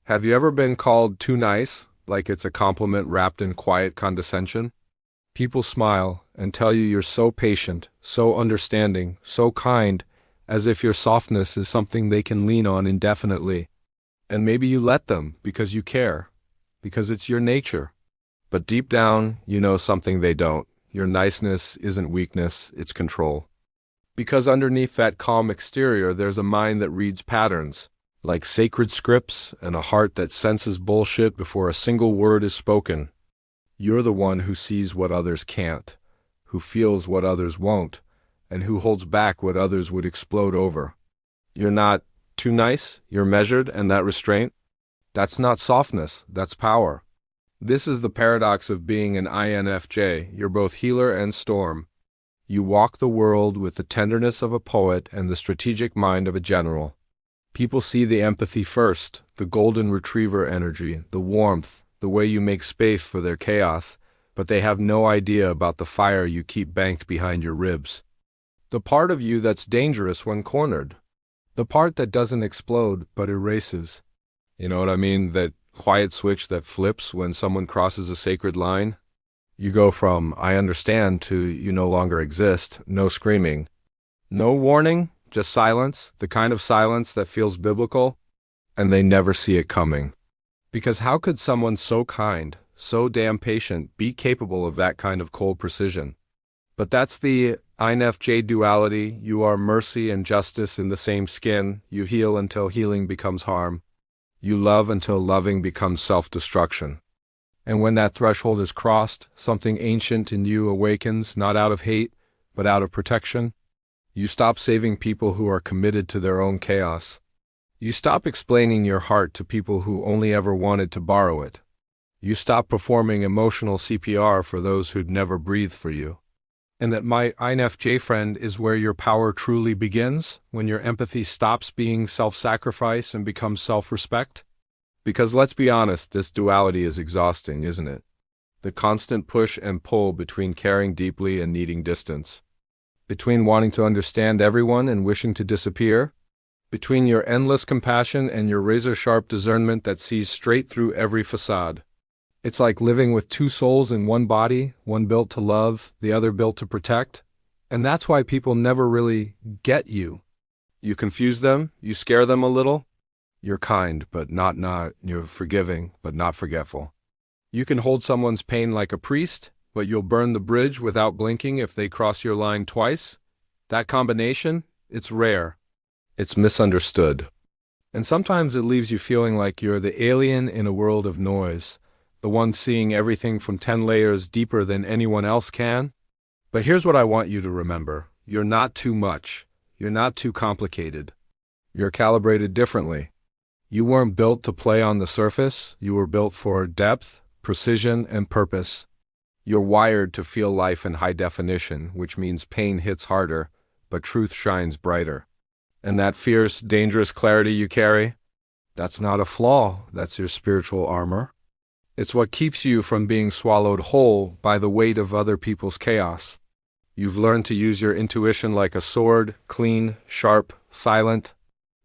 Have you ever been called too nice, like it's a compliment wrapped in quiet condescension? People smile and tell you you're so patient, so understanding, so kind, as if your softness is something they can lean on indefinitely. And maybe you let them because you care, because it's your nature. But deep down, you know something they don't. Your niceness isn't weakness, it's control. Because underneath that calm exterior, there's a mind that reads patterns, like sacred scripts, and a heart that senses bullshit before a single word is spoken. You're the one who sees what others can't, who feels what others won't, and who holds back what others would explode over. You're not too nice, you're measured, and that restraint, that's not softness, that's power. This is the paradox of being an INFJ. You're both healer and storm. You walk the world with the tenderness of a poet and the strategic mind of a general. People see the empathy first, the golden retriever energy, the warmth, the way you make space for their chaos, but they have no idea about the fire you keep banked behind your ribs. The part of you that's dangerous when cornered. The part that doesn't explode but erases. You know what I mean? That quiet switch that flips when someone crosses a sacred line. You go from "I understand" to "you no longer exist," no screaming. No warning, just silence, the kind of silence that feels biblical, and they never see it coming. Because how could someone so kind, so damn patient, be capable of that kind of cold precision? But that's the INFJ duality. You are mercy and justice in the same skin. You heal until healing becomes harm. You love until loving becomes self-destruction. And when that threshold is crossed, something ancient in you awakens, not out of hate, but out of protection. You stop saving people who are committed to their own chaos. You stop explaining your heart to people who only ever wanted to borrow it. You stop performing emotional CPR for those who'd never breathed for you. And that, my INFJ friend, is where your power truly begins, when your empathy stops being self-sacrifice and becomes self-respect. Because let's be honest, this duality is exhausting, isn't it? The constant push and pull between caring deeply and needing distance. Between wanting to understand everyone and wishing to disappear. Between your endless compassion and your razor-sharp discernment that sees straight through every facade. It's like living with two souls in one body, one built to love, the other built to protect. And that's why people never really get you. You confuse them, you scare them a little. You're kind, but not. You're forgiving, but not forgetful. You can hold someone's pain like a priest, but you'll burn the bridge without blinking if they cross your line twice. That combination, it's rare. It's misunderstood. And sometimes it leaves you feeling like you're the alien in a world of noise, the one seeing everything from 10 layers deeper than anyone else can. But here's what I want you to remember. You're not too much. You're not too complicated. You're calibrated differently. You weren't built to play on the surface. You were built for depth, precision, and purpose. You're wired to feel life in high definition, which means pain hits harder, but truth shines brighter. And that fierce, dangerous clarity you carry, that's not a flaw, that's your spiritual armor. It's what keeps you from being swallowed whole by the weight of other people's chaos. You've learned to use your intuition like a sword, clean, sharp, silent.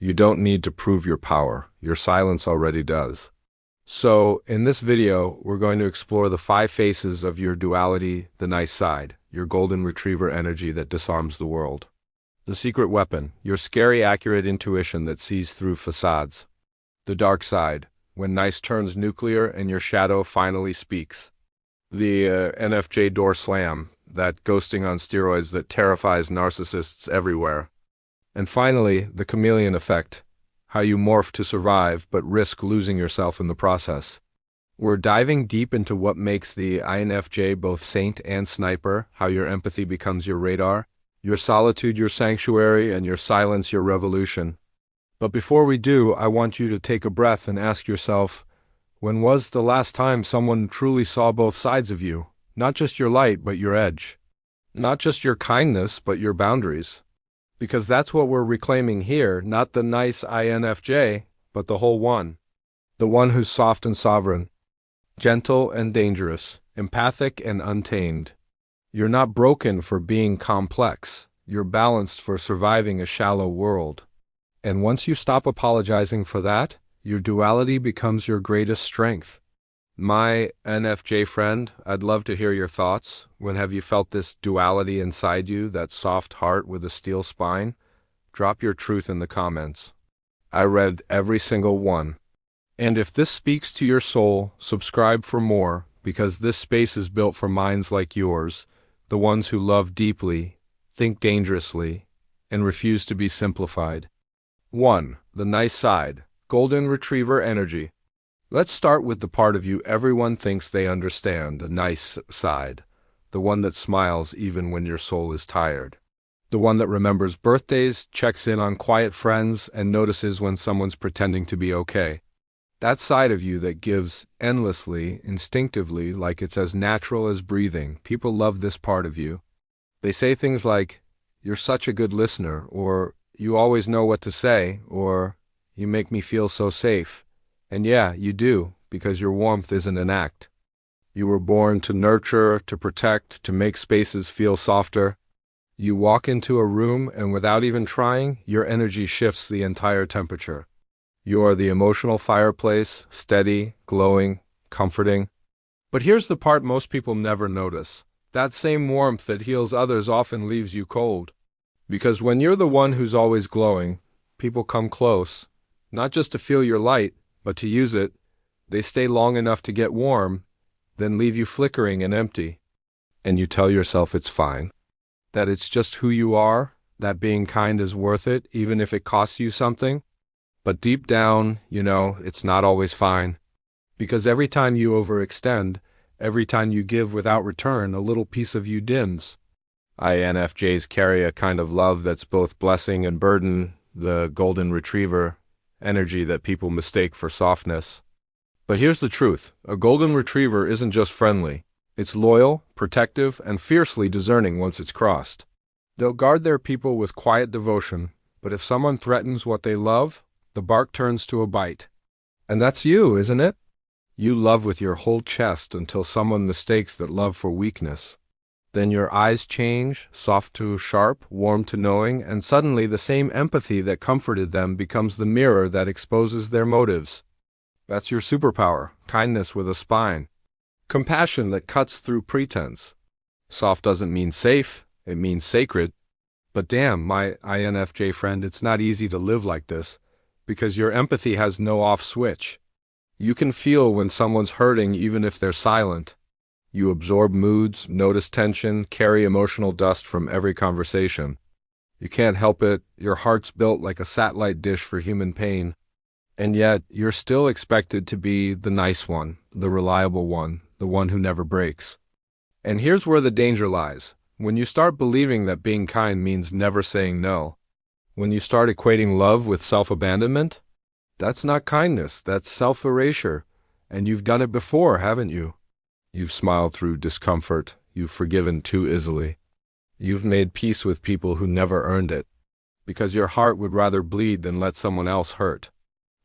You don't need to prove your power. Your silence already does. So, in this video, we're going to explore the 5 faces of your duality, the nice side, your golden retriever energy that disarms the world. The secret weapon, your scary accurate intuition that sees through facades. The dark side, when nice turns nuclear and your shadow finally speaks. The INFJ Door Slam, that ghosting on steroids that terrifies narcissists everywhere. And finally, the chameleon effect, how you morph to survive but risk losing yourself in the process. We're diving deep into what makes the INFJ both saint and sniper, how your empathy becomes your radar, your solitude your sanctuary, and your silence your revolution. But before we do, I want you to take a breath and ask yourself, when was the last time someone truly saw both sides of you? Not just your light, but your edge. Not just your kindness, but your boundaries. Because that's what we're reclaiming here, not the nice INFJ, but the whole one. The one who's soft and sovereign, gentle and dangerous, empathic and untamed. You're not broken for being complex. You're balanced for surviving a shallow world. And once you stop apologizing for that, Your duality becomes your greatest strength. My NFJ friend, I'd love to hear your thoughts. When have you felt this duality inside you, that soft heart with a steel spine? Drop your truth in the comments. I read every single one. And if this speaks to your soul, subscribe for more, because this space is built for minds like yours, the ones who love deeply, think dangerously, and refuse to be simplified. 1. The nice side. Golden Retriever energy. Let's start with the part of you everyone thinks they understand, the nice side. The one that smiles even when your soul is tired. The one that remembers birthdays, checks in on quiet friends, and notices when someone's pretending to be okay. That side of you that gives endlessly, instinctively, like it's as natural as breathing. People love this part of you. They say things like, "You're such a good listener," or "You always know what to say," or "You make me feel so safe." And yeah, you do, because your warmth isn't an act. You were born to nurture, to protect, to make spaces feel softer. You walk into a room and without even trying, your energy shifts the entire temperature. You are the emotional fireplace, steady, glowing, comforting. But here's the part most people never notice. That same warmth that heals others often leaves you cold. Because when you're the one who's always glowing, people come close, not just to feel your light, but to use it. They stay long enough to get warm, then leave you flickering and empty. And you tell yourself it's fine, that it's just who you are, that being kind is worth it, even if it costs you something. But deep down, you know, it's not always fine. Because every time you overextend, every time you give without return, a little piece of you dims. INFJs carry a kind of love that's both blessing and burden, the golden retriever energy that people mistake for softness. But here's the truth. A golden retriever isn't just friendly. It's loyal, protective, and fiercely discerning once it's crossed. They'll guard their people with quiet devotion, but if someone threatens what they love, the bark turns to a bite. And that's you, isn't it? You love with your whole chest until someone mistakes that love for weakness. Then your eyes change, soft to sharp, warm to knowing, and suddenly the same empathy that comforted them becomes the mirror that exposes their motives. That's your superpower, kindness with a spine. Compassion that cuts through pretense. Soft doesn't mean safe, it means sacred. But damn, my INFJ friend, it's not easy to live like this, because your empathy has no off switch. You can feel when someone's hurting even if they're silent. You absorb moods, notice tension, carry emotional dust from every conversation. You can't help it, your heart's built like a satellite dish for human pain. And yet, you're still expected to be the nice one, the reliable one, the one who never breaks. And here's where the danger lies. When you start believing that being kind means never saying no, when you start equating love with self-abandonment, that's not kindness, that's self-erasure. And you've done it before, haven't you? You've smiled through discomfort, you've forgiven too easily. You've made peace with people who never earned it, because your heart would rather bleed than let someone else hurt.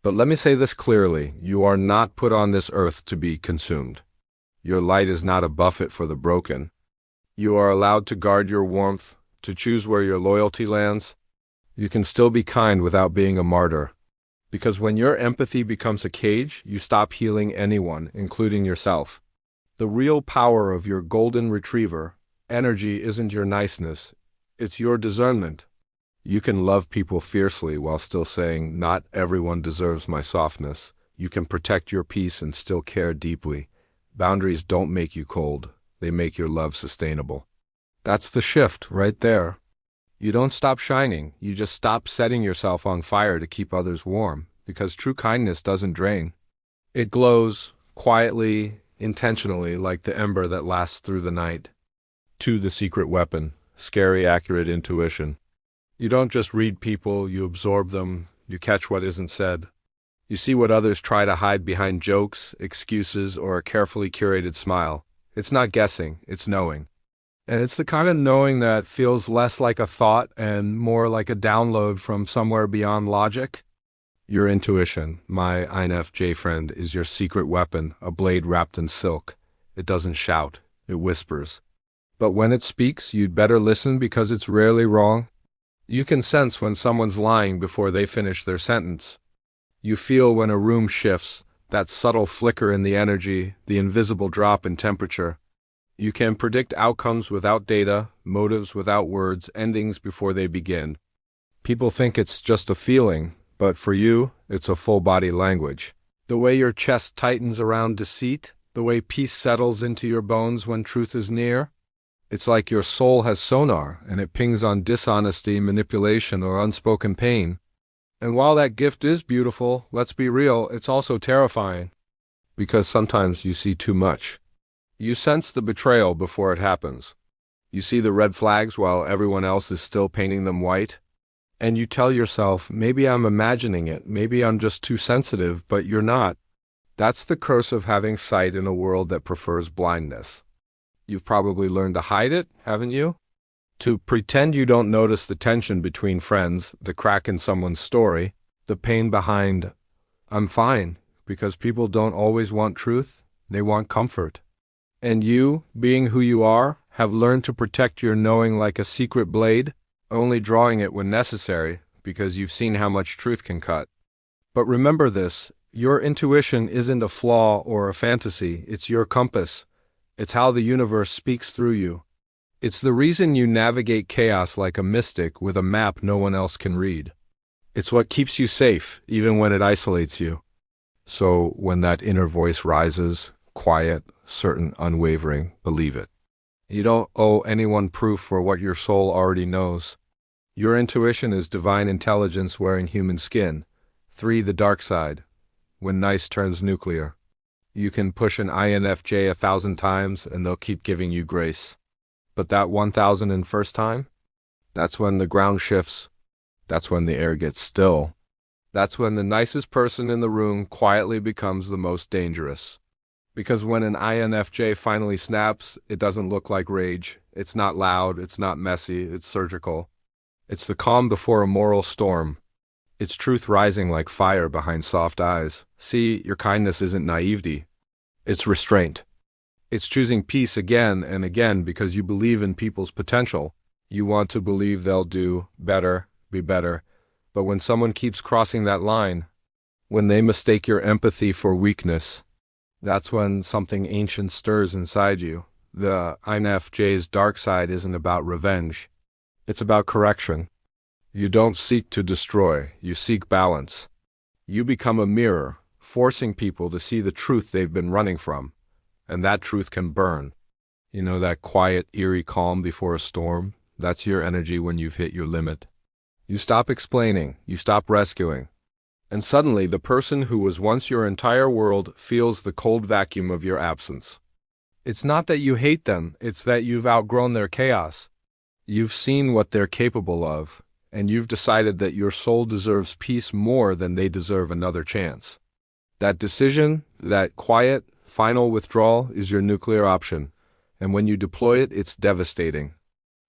But let me say this clearly, you are not put on this earth to be consumed. Your light is not a buffet for the broken. You are allowed to guard your warmth, to choose where your loyalty lands. You can still be kind without being a martyr. Because when your empathy becomes a cage, you stop healing anyone, including yourself. The real power of your golden retriever energy isn't your niceness, it's your discernment. You can love people fiercely while still saying, "Not everyone deserves my softness." You can protect your peace and still care deeply. Boundaries don't make you cold, they make your love sustainable. That's the shift right there. You don't stop shining, you just stop setting yourself on fire to keep others warm, because true kindness doesn't drain. It glows, quietly, intentionally, like the ember that lasts through the night. 2. The secret weapon, scary accurate intuition. You don't just read people, you absorb them, you catch what isn't said. You see what others try to hide behind jokes, excuses, or a carefully curated smile. It's not guessing, it's knowing. And it's the kind of knowing that feels less like a thought and more like a download from somewhere beyond logic. Your intuition, my INFJ friend, is your secret weapon, a blade wrapped in silk. It doesn't shout, it whispers. But when it speaks, you'd better listen because it's rarely wrong. You can sense when someone's lying before they finish their sentence. You feel when a room shifts, that subtle flicker in the energy, the invisible drop in temperature. You can predict outcomes without data, motives without words, endings before they begin. People think it's just a feeling, but for you, it's a full-body language. The way your chest tightens around deceit, the way peace settles into your bones when truth is near. It's like your soul has sonar, and it pings on dishonesty, manipulation, or unspoken pain. And while that gift is beautiful, let's be real, it's also terrifying. Because sometimes you see too much. You sense the betrayal before it happens. You see the red flags while everyone else is still painting them white. And you tell yourself, maybe I'm imagining it, maybe I'm just too sensitive, but you're not. That's the curse of having sight in a world that prefers blindness. You've probably learned to hide it, haven't you? To pretend you don't notice the tension between friends, the crack in someone's story, the pain behind, I'm fine, because people don't always want truth, they want comfort. And you, being who you are, have learned to protect your knowing like a secret blade, only drawing it when necessary, because you've seen how much truth can cut. But remember this, your intuition isn't a flaw or a fantasy, it's your compass. It's how the universe speaks through you. It's the reason you navigate chaos like a mystic with a map no one else can read. It's what keeps you safe, even when it isolates you. So when that inner voice rises, quiet, certain, unwavering, believe it. You don't owe anyone proof for what your soul already knows. Your intuition is divine intelligence wearing human skin. 3. The dark side. When nice turns nuclear. You can push an INFJ 1,000 times and they'll keep giving you grace. But that 1,001st time? That's when the ground shifts. That's when the air gets still. That's when the nicest person in the room quietly becomes the most dangerous. Because when an INFJ finally snaps, it doesn't look like rage. It's not loud, it's not messy, it's surgical. It's the calm before a moral storm. It's truth rising like fire behind soft eyes. See, your kindness isn't naivety. It's restraint. It's choosing peace again and again because you believe in people's potential. You want to believe they'll do better, be better. But when someone keeps crossing that line, when they mistake your empathy for weakness, that's when something ancient stirs inside you. The INFJ's dark side isn't about revenge. It's about correction. You don't seek to destroy, you seek balance. You become a mirror, forcing people to see the truth they've been running from. And that truth can burn. You know, that quiet, eerie calm before a storm? That's your energy when you've hit your limit. You stop explaining, you stop rescuing. And suddenly, the person who was once your entire world feels the cold vacuum of your absence. It's not that you hate them, it's that you've outgrown their chaos. You've seen what they're capable of, and you've decided that your soul deserves peace more than they deserve another chance. That decision, that quiet, final withdrawal is your nuclear option, and when you deploy it, it's devastating.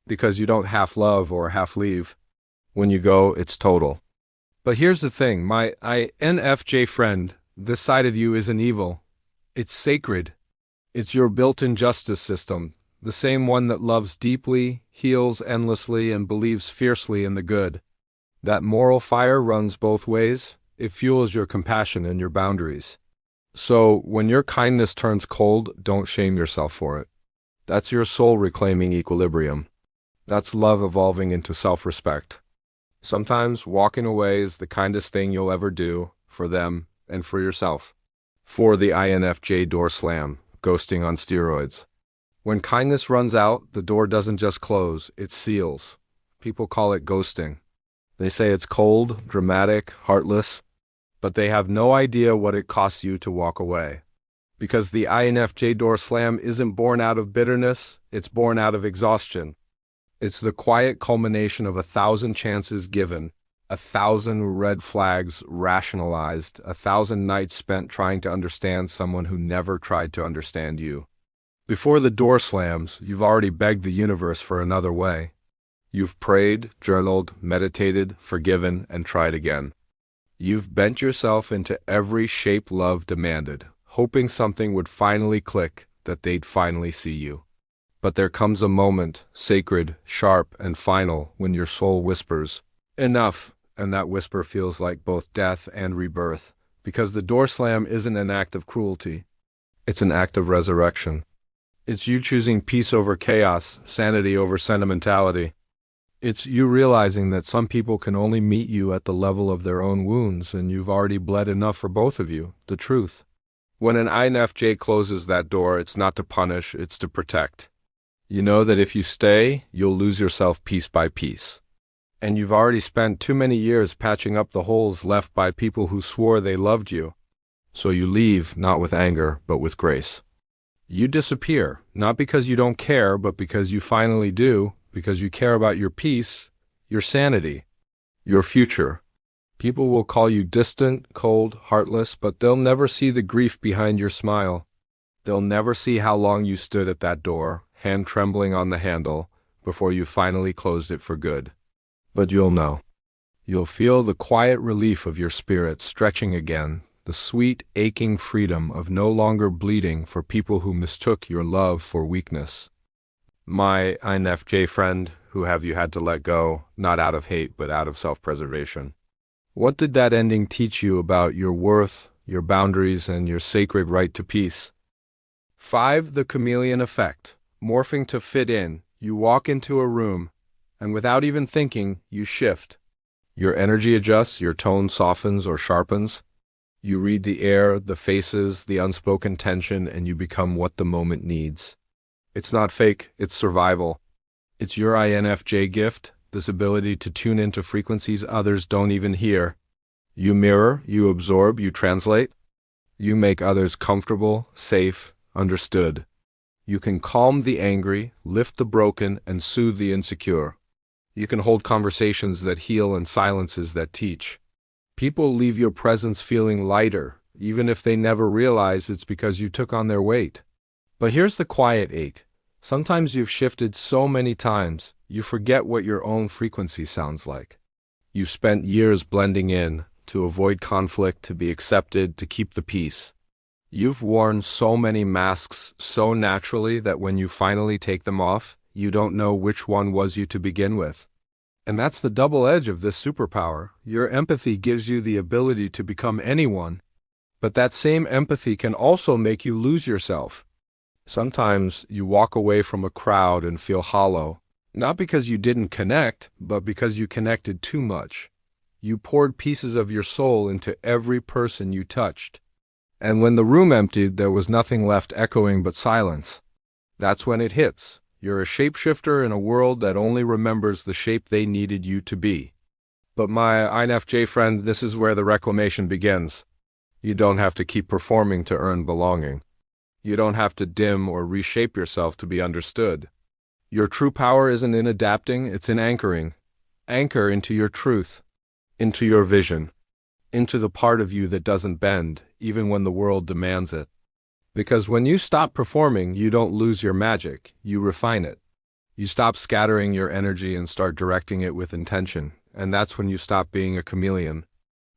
Because you don't half love or half leave. When you go, it's total. But here's the thing, my INFJ friend, this side of you isn't evil. It's sacred. It's your built-in justice system, the same one that loves deeply, heals endlessly, and believes fiercely in the good. That moral fire runs both ways. It fuels your compassion and your boundaries. So, when your kindness turns cold, don't shame yourself for it. That's your soul reclaiming equilibrium. That's love evolving into self-respect. Sometimes walking away is the kindest thing you'll ever do for them and for yourself. For the INFJ Door Slam, ghosting on steroids. When kindness runs out, the door doesn't just close, it seals. People call it ghosting. They say it's cold, dramatic, heartless, but they have no idea what it costs you to walk away. Because the INFJ Door Slam isn't born out of bitterness, it's born out of exhaustion. It's the quiet culmination of 1,000 chances given, 1,000 red flags rationalized, 1,000 nights spent trying to understand someone who never tried to understand you. Before the door slams, you've already begged the universe for another way. You've prayed, journaled, meditated, forgiven, and tried again. You've bent yourself into every shape love demanded, hoping something would finally click, that they'd finally see you. But there comes a moment, sacred, sharp, and final, when your soul whispers, "Enough," and that whisper feels like both death and rebirth, because the door slam isn't an act of cruelty. It's an act of resurrection. It's you choosing peace over chaos, sanity over sentimentality. It's you realizing that some people can only meet you at the level of their own wounds, and you've already bled enough for both of you, the truth. When an INFJ closes that door, it's not to punish, it's to protect. You know that if you stay, you'll lose yourself piece by piece. And you've already spent too many years patching up the holes left by people who swore they loved you. So you leave, not with anger, but with grace. You disappear, not because you don't care, but because you finally do, because you care about your peace, your sanity, your future. People will call you distant, cold, heartless, but they'll never see the grief behind your smile. They'll never see how long you stood at that door, hand trembling on the handle, before you finally closed it for good. But you'll know. You'll feel the quiet relief of your spirit stretching again, the sweet, aching freedom of no longer bleeding for people who mistook your love for weakness. My INFJ friend, who have you had to let go, not out of hate, but out of self-preservation? What did that ending teach you about your worth, your boundaries, and your sacred right to peace? 5. The chameleon effect. Morphing to fit in, you walk into a room, and without even thinking, you shift. Your energy adjusts, your tone softens or sharpens. You read the air, the faces, the unspoken tension, and you become what the moment needs. It's not fake, it's survival. It's your INFJ gift, this ability to tune into frequencies others don't even hear. You mirror, you absorb, you translate. You make others comfortable, safe, understood. You can calm the angry, lift the broken, and soothe the insecure. You can hold conversations that heal and silences that teach. People leave your presence feeling lighter, even if they never realize it's because you took on their weight. But here's the quiet ache. Sometimes you've shifted so many times, you forget what your own frequency sounds like. You've spent years blending in, to avoid conflict, to be accepted, to keep the peace. You've worn so many masks so naturally that when you finally take them off, you don't know which one was you to begin with. And that's the double edge of this superpower. Your empathy gives you the ability to become anyone, but that same empathy can also make you lose yourself. Sometimes you walk away from a crowd and feel hollow, not because you didn't connect, but because you connected too much. You poured pieces of your soul into every person you touched. And when the room emptied, there was nothing left echoing but silence. That's when it hits. You're a shapeshifter in a world that only remembers the shape they needed you to be. But my INFJ friend, this is where the reclamation begins. You don't have to keep performing to earn belonging. You don't have to dim or reshape yourself to be understood. Your true power isn't in adapting, it's in anchoring. Anchor into your truth, into your vision, into the part of you that doesn't bend, even when the world demands it. Because when you stop performing, you don't lose your magic, you refine it. You stop scattering your energy and start directing it with intention, and that's when you stop being a chameleon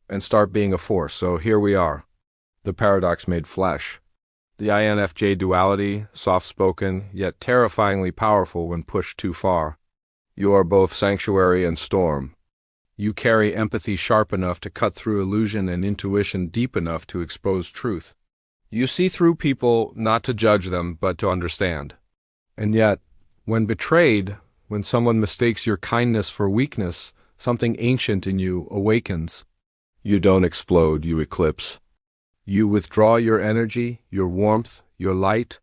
and start being a force. So here we are, the paradox made flesh. The INFJ duality, soft-spoken, yet terrifyingly powerful when pushed too far. You are both sanctuary and storm. You carry empathy sharp enough to cut through illusion and intuition deep enough to expose truth. You see through people not to judge them, but to understand. And yet, when betrayed, when someone mistakes your kindness for weakness, something ancient in you awakens. You don't explode, you eclipse. You withdraw your energy, your warmth, your light,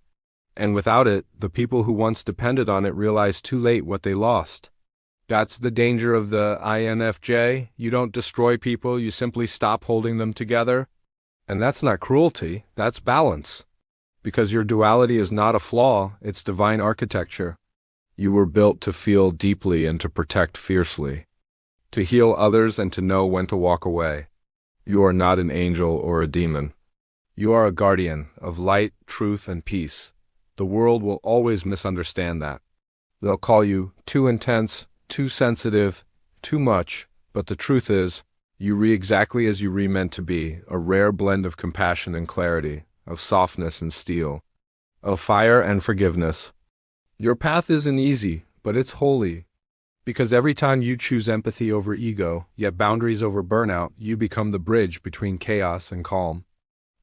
and without it, the people who once depended on it realize too late what they lost. That's the danger of the INFJ. You don't destroy people, you simply stop holding them together. And that's not cruelty, that's balance. Because your duality is not a flaw, it's divine architecture. You were built to feel deeply and to protect fiercely, to heal others and to know when to walk away. You are not an angel or a demon. You are a guardian of light, truth, and peace. The world will always misunderstand that. They'll call you too intense, too sensitive, too much, but the truth is, you re exactly as you meant to be, a rare blend of compassion and clarity, of softness and steel, of fire and forgiveness. Your path isn't easy, but it's holy, Because every time you choose empathy over ego, yet boundaries over burnout, you become the bridge between chaos and calm.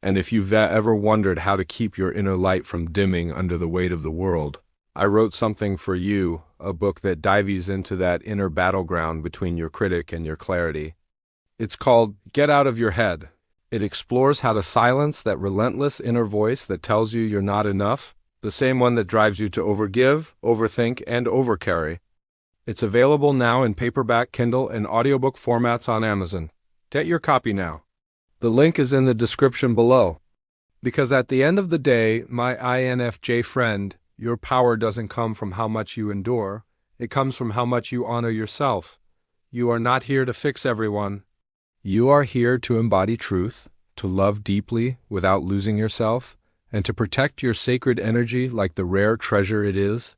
And if you've ever wondered how to keep your inner light from dimming under the weight of the world, I wrote something for you, a book that dives into that inner battleground between your critic and your clarity. It's called Get Out of Your Head. It explores how to silence that relentless inner voice that tells you you're not enough, the same one that drives you to overgive, overthink, and overcarry. It's available now in paperback, Kindle, and audiobook formats on Amazon. Get your copy now. The link is in the description below. Because at the end of the day, my INFJ friend, your power doesn't come from how much you endure. It comes from how much you honor yourself. You are not here to fix everyone. You are here to embody truth, to love deeply without losing yourself, and to protect your sacred energy like the rare treasure it is.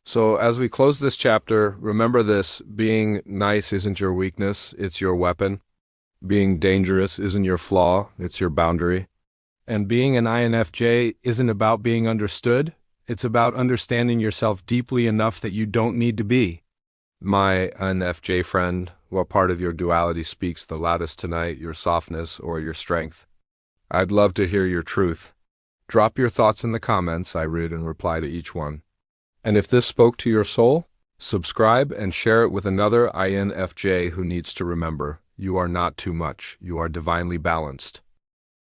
So as we close this chapter, remember this: being nice isn't your weakness, it's your weapon. Being dangerous isn't your flaw, it's your boundary. And being an INFJ isn't about being understood, it's about understanding yourself deeply enough that you don't need to be. My INFJ friend, what part of your duality speaks the loudest tonight, your softness or your strength? I'd love to hear your truth. Drop your thoughts in the comments, I read and reply to each one. And if this spoke to your soul, subscribe and share it with another INFJ who needs to remember, you are not too much, you are divinely balanced.